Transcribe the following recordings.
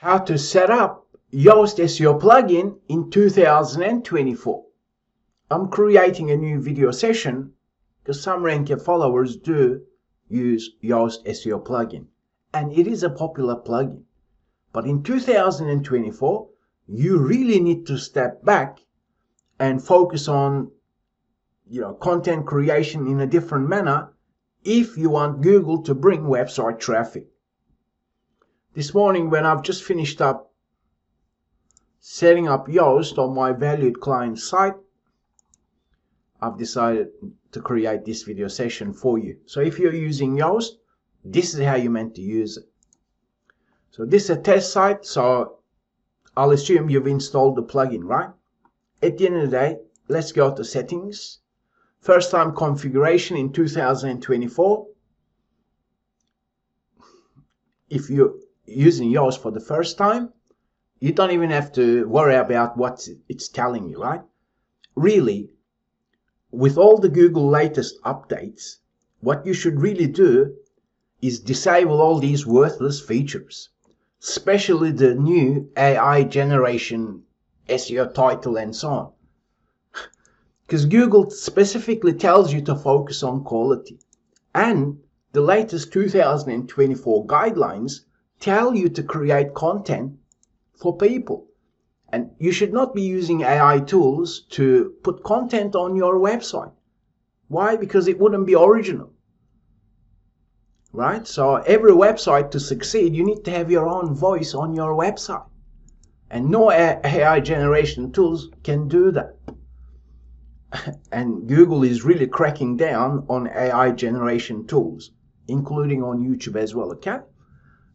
how to set up Yoast SEO plugin in 2024. I'm creating a new video session because some Ranker followers do use Yoast SEO plugin, and it is a popular plugin. But in 2024, you really need to step back and focus on content creation in a different manner if you want Google to bring website traffic. This morning, when I've just finished up setting up Yoast on my valued client site, I've decided to create this video session for you. So if you're using Yoast, this is how you're meant to use it. So this is a test site, so I'll assume you've installed the plugin, right? At the end of the day, let's go to settings. First time configuration in 2024. If you're using Yoast for the first time, you don't even have to worry about what it's telling you, right? Really, with all the Google latest updates, what you should really do is disable all these worthless features, especially the new AI generation SEO title and so on. Because Google specifically tells you to focus on quality. And the latest 2024 guidelines tell you to create content for people. And you should not be using AI tools to put content on your website. Why? Because it wouldn't be original. Right? So every website to succeed, you need to have your own voice on your website. And no AI generation tools can do that. And Google is really cracking down on AI generation tools, including on YouTube as well, okay?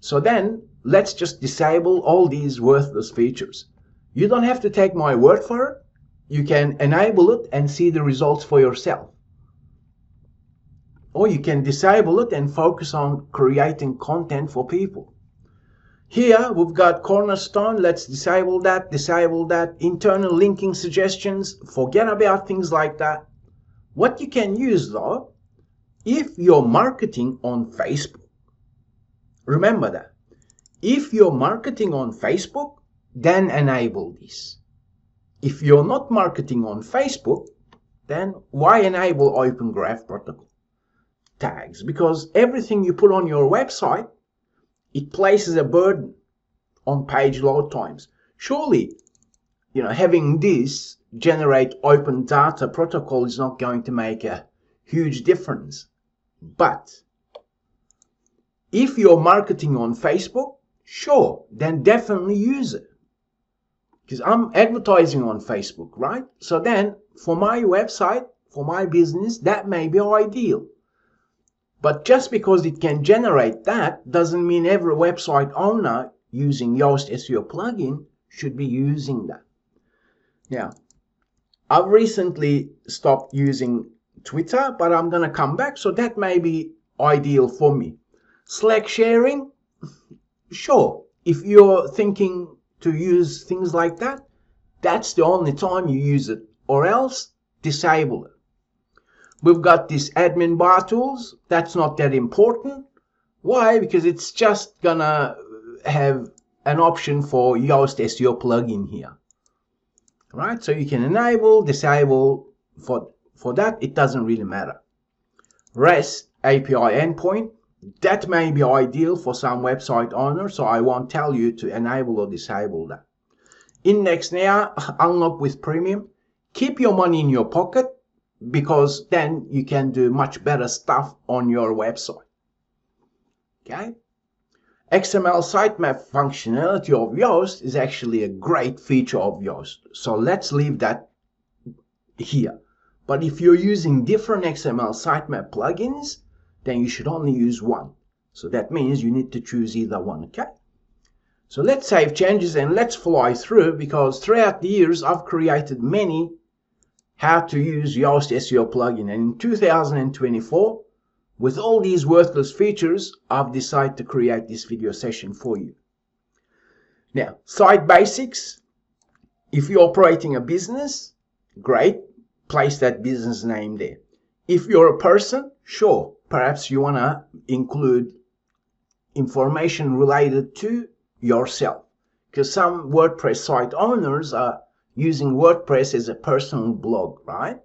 So then, let's just disable all these worthless features. You don't have to take my word for it. You can enable it and see the results for yourself. Or you can disable it and focus on creating content for people. Here we've got Cornerstone. Let's disable that, internal linking suggestions. Forget about things like that. What you can use though, if you're marketing on Facebook, remember that. If you're marketing on Facebook, then enable this. If you're not marketing on Facebook, then why enable Open Graph Protocol tags? Because everything you put on your website, it places a burden on page load times. Surely, having this generate open data protocol is not going to make a huge difference. But if you're marketing on Facebook, sure, then definitely use it. Because I'm advertising on Facebook, right? So then, for my website, for my business, that may be ideal. But just because it can generate that doesn't mean every website owner using Yoast SEO plugin should be using that. Now, I've recently stopped using Twitter, but I'm going to come back, so that may be ideal for me. Slack sharing, sure. If you're thinking to use things like that, that's the only time you use it, or else disable it. We've got this admin bar tools. That's not that important. Why? Because it's just gonna have an option for Yoast SEO plugin here. Right? So you can enable, disable. For that, it doesn't really matter. REST API endpoint. That may be ideal for some website owners, so I won't tell you to enable or disable that. Index now, unlock with premium. Keep your money in your pocket, because then you can do much better stuff on your website. Okay? XML sitemap functionality of Yoast is actually a great feature of Yoast. So let's leave that here. But if you're using different XML sitemap plugins, then you should only use one. So that means you need to choose either one, okay? So let's save changes and let's fly through, because throughout the years I've created many how to use Yoast SEO plugin, and in 2024, with all these worthless features, I've decided to create this video session for you. Now, site basics. If you're operating a business, great, place that business name there. If you're a person, sure, perhaps you want to include information related to yourself. because some WordPress site owners are using WordPress as a personal blog, right?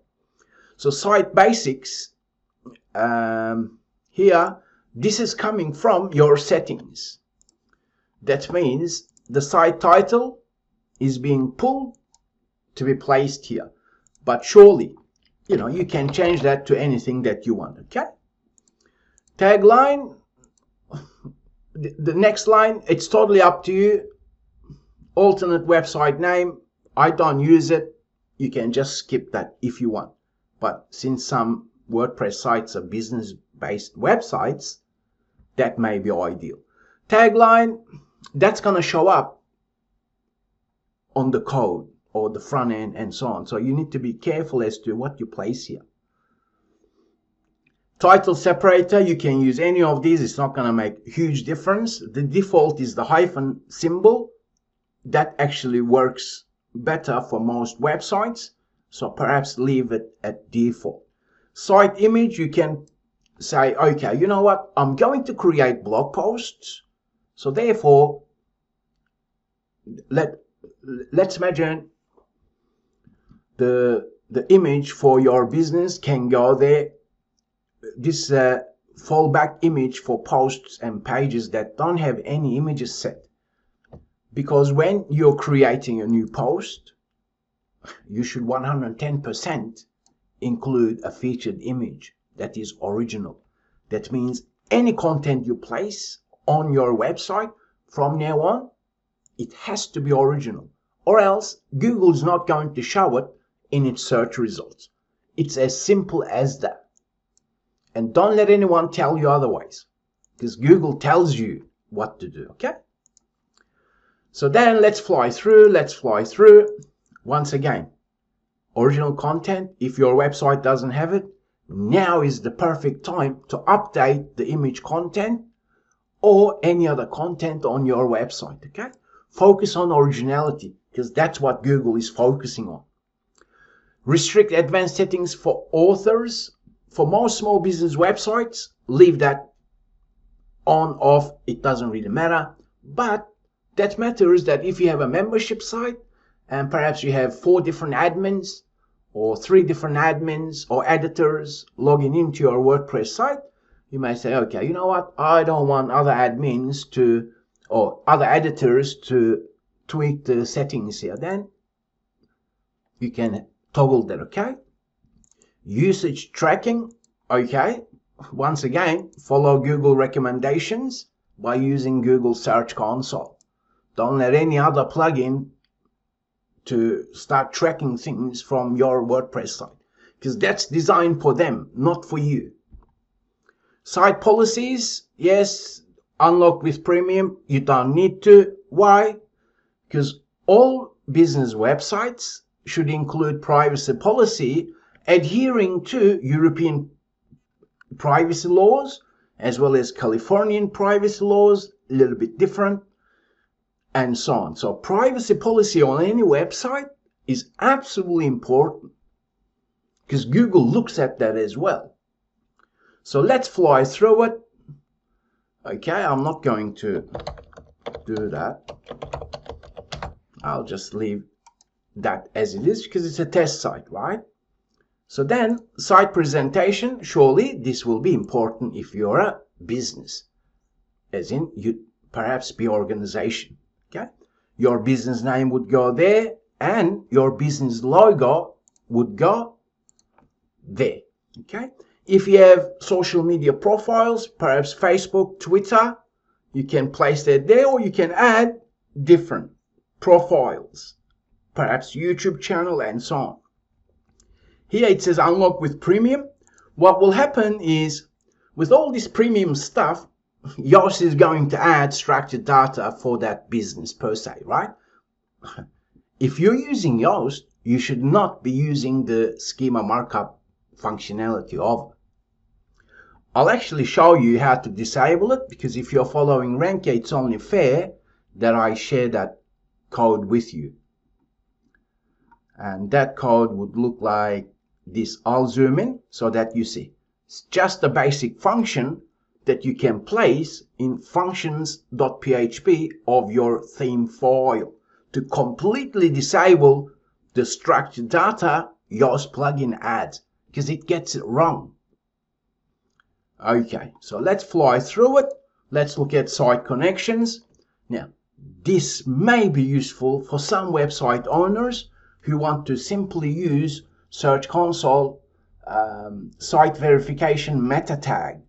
So site basics, here, this is coming from your settings. That means the site title is being pulled to be placed here. But surely, you can change that to anything that you want, okay? Tagline, the next line, it's totally up to you. Alternate website name, I don't use it. You can just skip that if you want. But since some WordPress sites are business-based websites, that may be ideal. Tagline, that's going to show up on the code or the front end and so on. So you need to be careful as to what you place here. Title separator, you can use any of these. It's not going to make a huge difference. The default is the hyphen symbol. That actually works better for most websites. So perhaps leave it at default. Site image, you can say, okay, you know what? I'm going to create blog posts. So therefore, let's imagine the image for your business can go there. This fallback image for posts and pages that don't have any images set. Because when you're creating a new post, you should 110% include a featured image that is original. That means any content you place on your website from now on, it has to be original, or else Google's not going to show it in its search results. It's as simple as that. And don't let anyone tell you otherwise, because Google tells you what to do, okay? So then let's fly through. Once again, original content. If your website doesn't have it, now is the perfect time to update the image content or any other content on your website, okay? Focus on originality, because that's what Google is focusing on. Restrict advanced settings for authors. For most small business websites, leave that on, off, it doesn't really matter. But that matters that if you have a membership site and perhaps you have 4 different admins or 3 different admins or editors logging into your WordPress site, you may say, okay, you know what? I don't want other admins or other editors to tweak the settings here. Then you can toggle that, okay? Usage tracking, okay? Once again, follow Google recommendations by using Google Search Console. Don't let any other plugin to start tracking things from your WordPress site, because that's designed for them, not for you. Site policies, yes, unlock with premium. You don't need to. Why? Because all business websites should include privacy policy adhering to European privacy laws as well as Californian privacy laws, a little bit different, and so on. So privacy policy on any website is absolutely important because Google looks at that as well. So let's fly through it. Okay, I'm not going to do that. I'll just leave that as it is because it's a test site, right? So then site presentation, surely this will be important if you're a business, as in you perhaps be organization. Okay, your business name would go there and your business logo would go there. Okay, if you have social media profiles, perhaps Facebook, Twitter, you can place that there, or you can add different profiles, perhaps YouTube channel and so on. Here it says unlock with premium. What will happen is with all this premium stuff, Yoast is going to add structured data for that business per se, right? If you're using Yoast, you should not be using the schema markup functionality of it. I'll actually show you how to disable it, because if you're following Rankia, it's only fair that I share that code with you. And that code would look like this. I'll zoom in so that you see. It's just a basic function, that you can place in functions.php of your theme file to completely disable the structured data Yoast plugin adds, because it gets it wrong. Okay, so let's fly through it. Let's look at site connections. Now, this may be useful for some website owners who want to simply use Search Console site verification meta tag.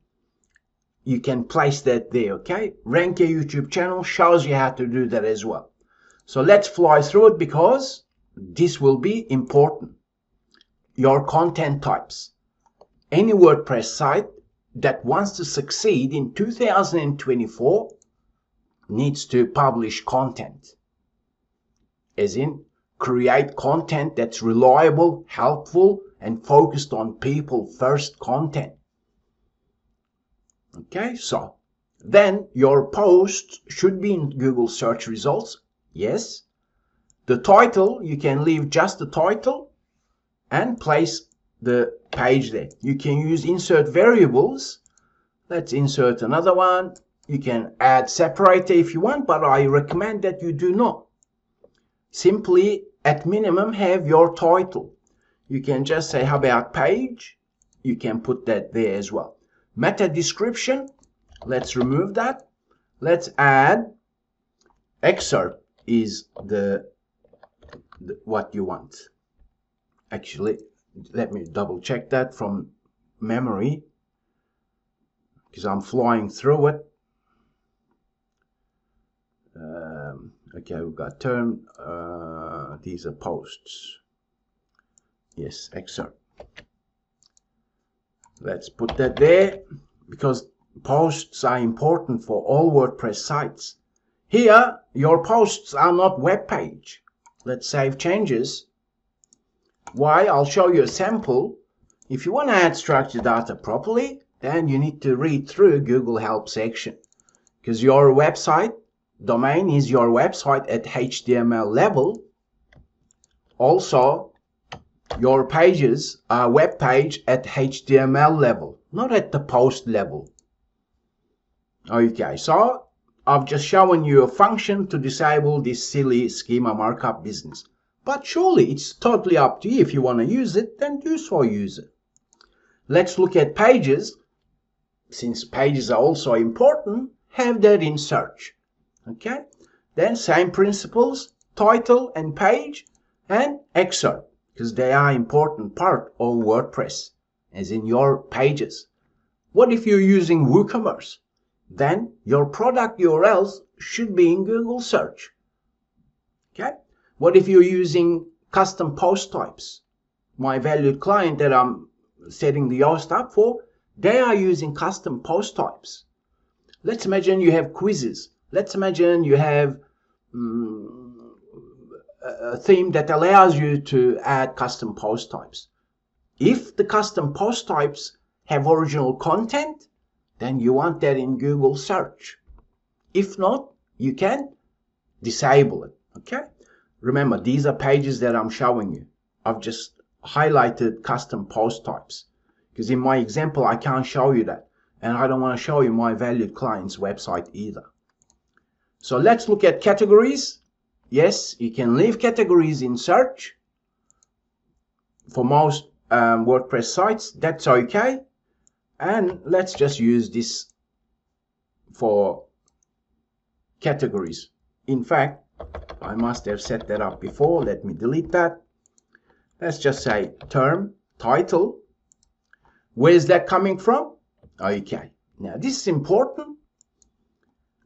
You can place that there, okay? Rank a YouTube channel shows you how to do that as well. So let's fly through it because this will be important. Your content types. Any WordPress site that wants to succeed in 2024 needs to publish content. As in, create content that's reliable, helpful, and focused on people first content. Okay, so then your posts should be in Google search results. Yes. The title, you can leave just the title and place the page there. You can use insert variables. Let's insert another one. You can add separator if you want, but I recommend that you do not. Simply, at minimum, have your title. You can just say, how about page? You can put that there as well. Meta description, let's remove that. Let's add excerpt is the what you want. Actually, let me double check that from memory because I'm flying through it. Okay, we've got term. These are posts. Yes, excerpt. Let's put that there because posts are important for all WordPress sites. Here, your posts are not web page. Let's save changes. Why? I'll show you a sample. If you want to add structured data properly, then you need to read through Google Help section because your website domain is your website at HTML level. Also, your pages are web page at HTML level, not at the post level. Okay, so I've just shown you a function to disable this silly schema markup business. But surely it's totally up to you. If you want to use it, then do so use it. Let's look at pages. Since pages are also important, have that in search. Okay, then same principles, title and page and excerpt, because they are important part of WordPress, as in your pages. What if you're using WooCommerce? Then your product URLs should be in Google search. Okay, what if you're using custom post types? My valued client that I'm setting the Yoast up for, they are using custom post types. Let's imagine you have quizzes. Let's imagine you have a theme that allows you to add custom post types. If the custom post types have original content, then you want that in Google search. If not, you can disable it. Okay? Remember, these are pages that I'm showing you. I've just highlighted custom post types because in my example, I can't show you that. And I don't want to show you my valued client's website either. So let's look at categories. Yes, you can leave categories in search. For most WordPress sites, that's okay. And let's just use this for categories. In fact, I must have set that up before. Let me delete that. Let's just say term, title. Where's that coming from? Okay. Now this is important.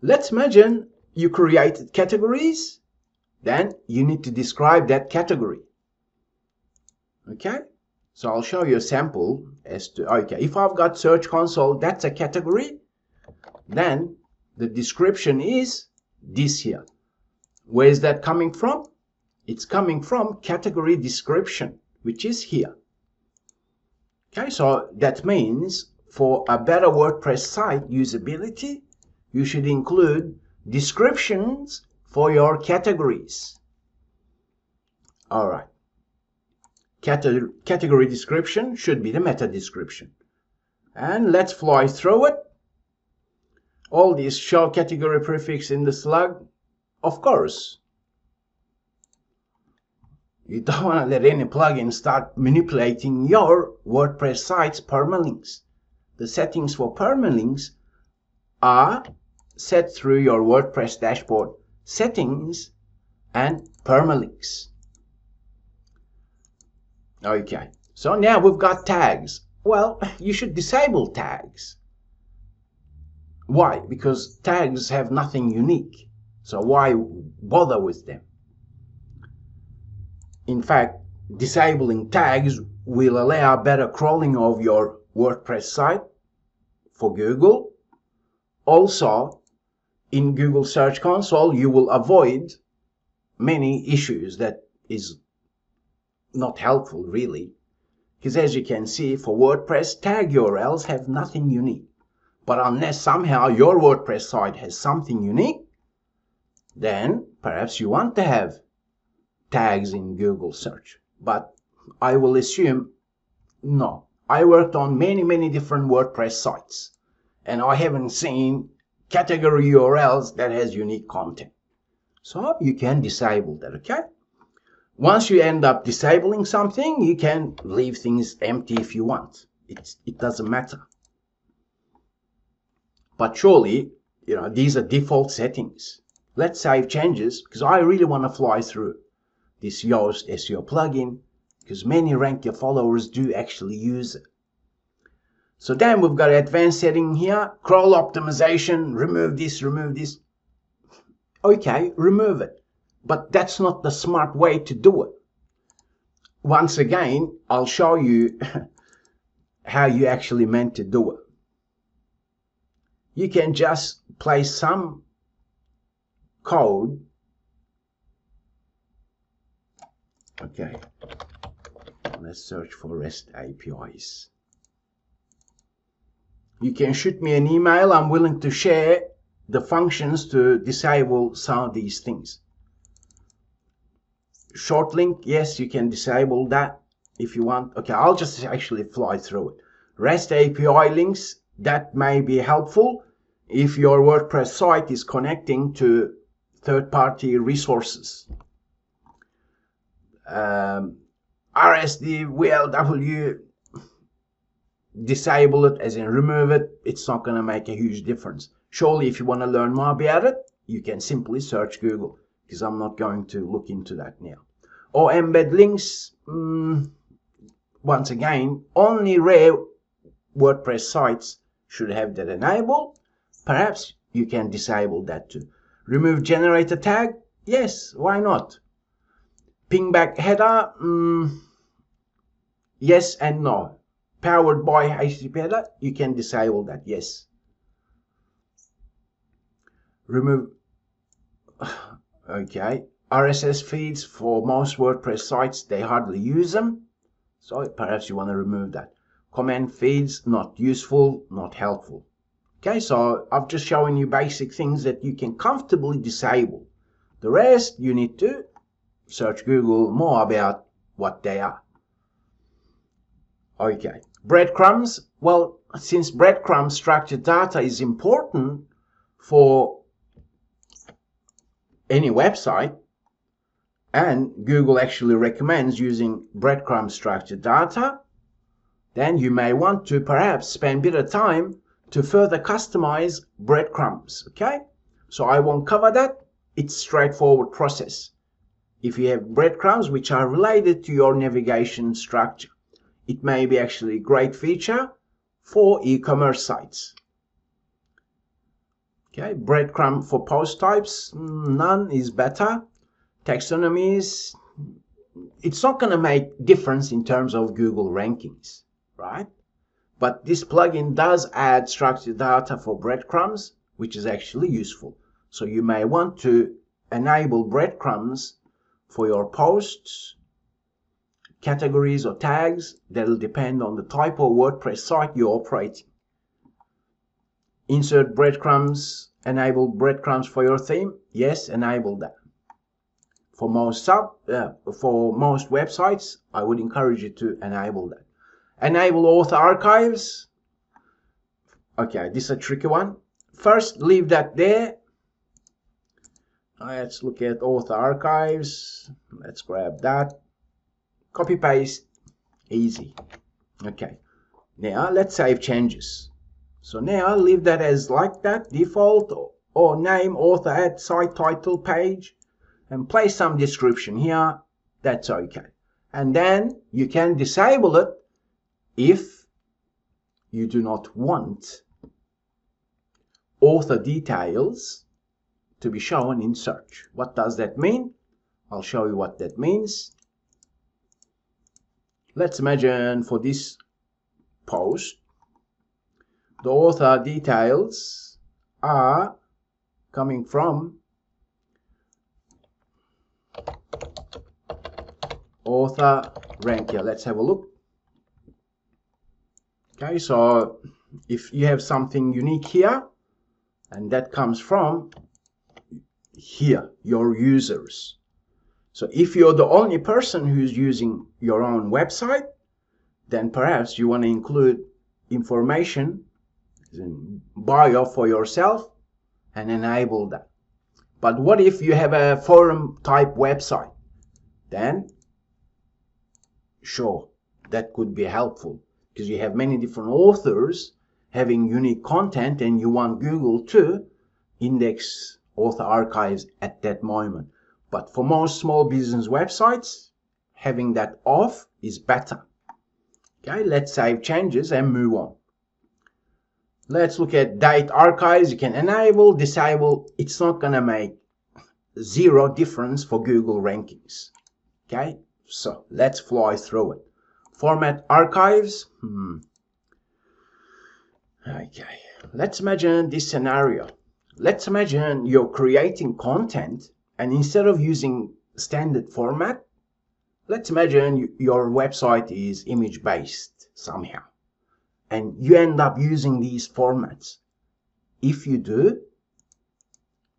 Let's imagine you created categories. Then you need to describe that category. Okay. So I'll show you a sample as to, okay, if I've got Search Console, that's a category. Then the description is this here. Where is that coming from? It's coming from category description, which is here. Okay, so that means for a better WordPress site usability, you should include descriptions for your categories. All right. Category description should be the meta description. And let's fly through it. All these show category prefix in the slug, of course. You don't want to let any plugin start manipulating your WordPress site's permalinks. The settings for permalinks are set through your WordPress dashboard settings and permalinks. Okay, so now we've got tags. Well, you should disable tags. Why? Because tags have nothing unique. So why bother with them? In fact, disabling tags will allow better crawling of your WordPress site for Google. Also, in Google Search Console, you will avoid many issues that is not helpful, really. Because as you can see, for WordPress, tag URLs have nothing unique. But unless somehow your WordPress site has something unique, then perhaps you want to have tags in Google search. But I will assume no. I worked on many different WordPress sites, and I haven't seen category URLs that has unique content. So you can disable that, okay? Once you end up disabling something, you can leave things empty if you want. It doesn't matter. But surely, these are default settings. Let's save changes, because I really want to fly through this Yoast SEO plugin, because many Rank Your followers do actually use it. So then we've got advanced setting here, crawl optimization, remove this. Okay, remove it. But that's not the smart way to do it. Once again, I'll show you how you actually meant to do it. You can just place some code. Okay, let's search for REST APIs. You can shoot me an email. I'm willing to share the functions to disable some of these things. Short link, yes, you can disable that if you want. Okay, I'll just actually fly through it. REST API links, that may be helpful if your WordPress site is connecting to third-party resources. RSD, VLW, disable it, as in remove it. It's not going to make a huge difference. Surely if you want to learn more about it, you can simply search Google, because I'm not going to look into that now. Or embed links, once again, only rare WordPress sites should have that enabled. Perhaps you can disable that too. Remove generator tag, yes, why not? Pingback header, yes and no. Powered by HTTP header, you can disable that, yes. Remove, okay, RSS feeds, for most WordPress sites, they hardly use them. So perhaps you want to remove that. Comment feeds, not useful, not helpful. Okay, so I've just shown you basic things that you can comfortably disable. The rest, you need to search Google more about what they are. Okay, breadcrumbs. Well, since breadcrumb structured data is important for any website, and Google actually recommends using breadcrumb structured data, then you may want to perhaps spend a bit of time to further customize breadcrumbs, okay? So I won't cover that. It's a straightforward process. If you have breadcrumbs which are related to your navigation structure, it may be actually a great feature for e-commerce sites. Okay, breadcrumb for post types, none is better. Taxonomies, it's not going to make difference in terms of Google rankings, right? But this plugin does add structured data for breadcrumbs, which is actually useful. So you may want to enable breadcrumbs for your posts, categories or tags. That'll depend on the type of WordPress site you're operating. Insert breadcrumbs, enable breadcrumbs for your theme. Yes, enable that. For most websites, I would encourage you to enable that. Enable author archives. Okay, this is a tricky one. first leave that there. Let's look at author archives. Let's grab that. Copy paste. Easy. Okay. Now let's save changes. So now leave that as like that, default, or name, author, add, site title, page, and place some description here. That's okay. And then you can disable it if you do not want author details to be shown in search. What does that mean? I'll show you what that means. Let's imagine for this post, the author details are coming from author rank here. Let's have a look. Okay, so if you have something unique here, and that comes from here, your users. So if you're the only person who's using your own website, then perhaps you want to include information in bio for yourself and enable that. But what if you have a forum type website? Then sure, that could be helpful because you have many different authors having unique content and you want Google to index author archives at that moment. But for most small business websites, having that off is better. Okay, let's save changes and move on. Let's look at date archives. You can enable, disable. It's not going to make zero difference for Google rankings. Okay, so let's fly through it. Format archives. Okay, let's imagine this scenario. Let's imagine you're creating content and instead of using standard format, let's imagine your website is image based somehow and you end up using these formats. If you do,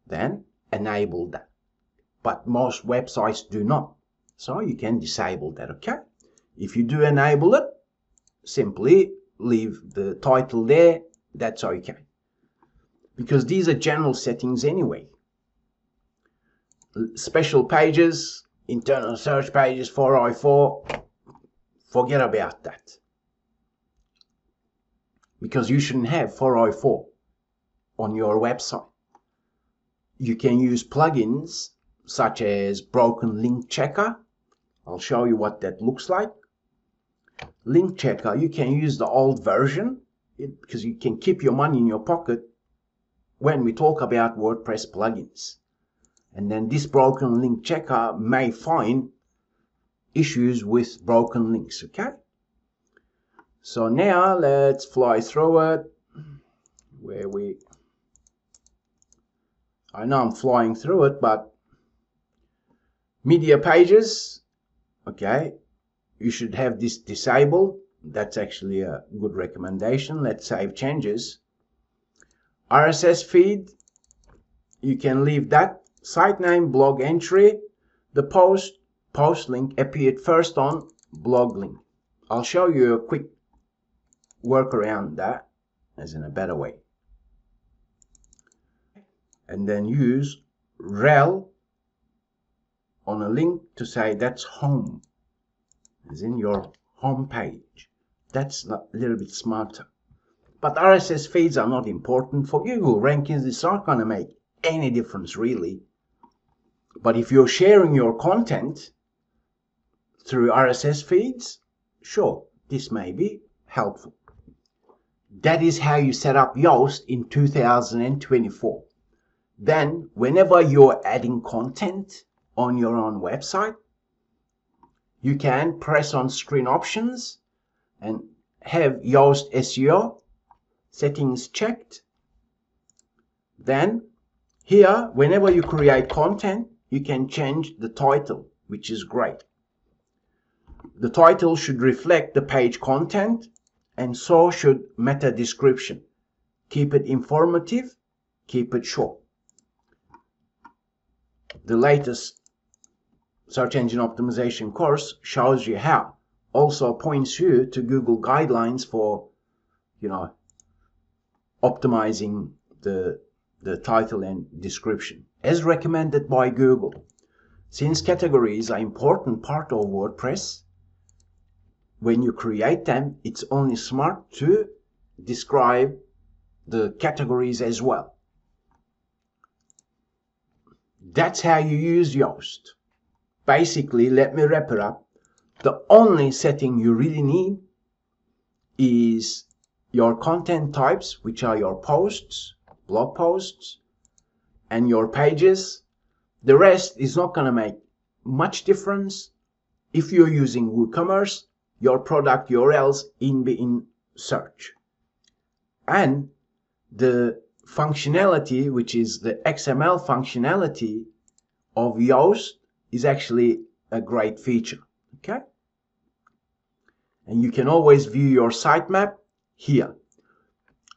then enable that. But most websites do not. So you can disable that, okay? If you do enable it, simply leave the title there. That's okay. Because these are general settings anyway. Special pages, internal search pages, 404, forget about that. Because you shouldn't have 404 on your website. You can use plugins such as Broken Link Checker. I'll show you what that looks like. Link Checker, you can use the old version because you can keep your money in your pocket when we talk about WordPress plugins. And then this Broken Link Checker may find issues with broken links, okay? So now let's fly through it. I know I'm flying through it, but media pages, okay, you should have this disabled. That's actually a good recommendation. Let's save changes. RSS feed, you can leave that. Site name, blog entry, the post link appeared first on blog link. I'll show you a quick work around that, as in a better way. And then use rel on a link to say that's home, as in your home page. That's a little bit smarter. But RSS feeds are not important for Google rankings. It's not going to make any difference really. But if you're sharing your content through RSS feeds, sure, this may be helpful. That is how you set up Yoast in 2024. Then, whenever you're adding content on your own website, you can press on screen options and have Yoast SEO settings checked. Then, here, whenever you create content, you can change the title, which is great. The title should reflect the page content, and so should meta description. Keep it informative, keep it short. The latest search engine optimization course shows you how. Also points you to Google guidelines for, optimizing the title and description as recommended by Google. Since categories are an important part of WordPress, when you create them, it's only smart to describe the categories as well. That's how you use Yoast. Basically, let me wrap it up. The only setting you really need is your content types, which are your posts, blog posts, and your pages. The rest is not going to make much difference. If you're using WooCommerce, your product URLs in search. And the functionality, which is the XML functionality of Yoast, is actually a great feature. Okay? And you can always view your sitemap here.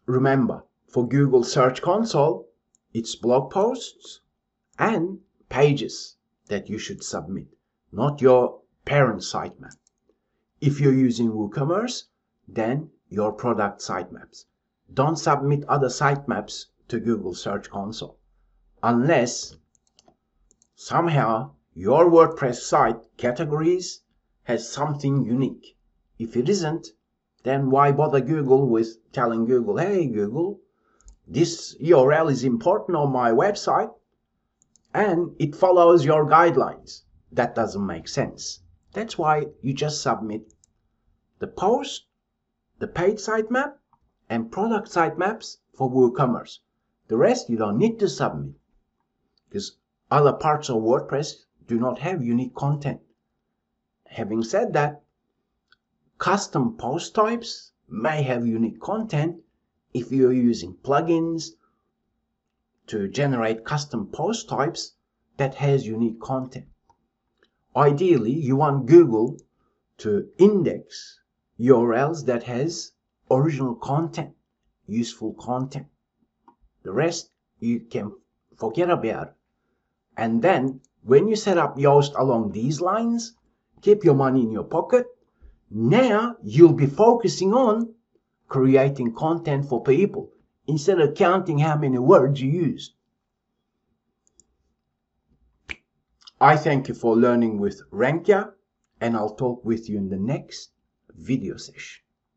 Remember, for Google Search Console, it's blog posts and pages that you should submit, not your parent sitemap. If you're using WooCommerce, then your product sitemaps. Don't submit other sitemaps to Google Search Console unless somehow your WordPress site categories has something unique. If it isn't, then why bother Google with telling Google, hey Google, this URL is important on my website and it follows your guidelines. That doesn't make sense. That's why you just submit the post, the page sitemap, and product sitemaps for WooCommerce. The rest you don't need to submit because other parts of WordPress do not have unique content. Having said that, custom post types may have unique content if you're using plugins to generate custom post types that has unique content. Ideally, you want Google to index URLs that has original content, useful content. The rest you can forget about. And then when you set up Yoast along these lines, keep your money in your pocket. Now you'll be focusing on creating content for people instead of counting how many words you used. I thank you for learning with Rankia, and I'll talk with you in the next video session.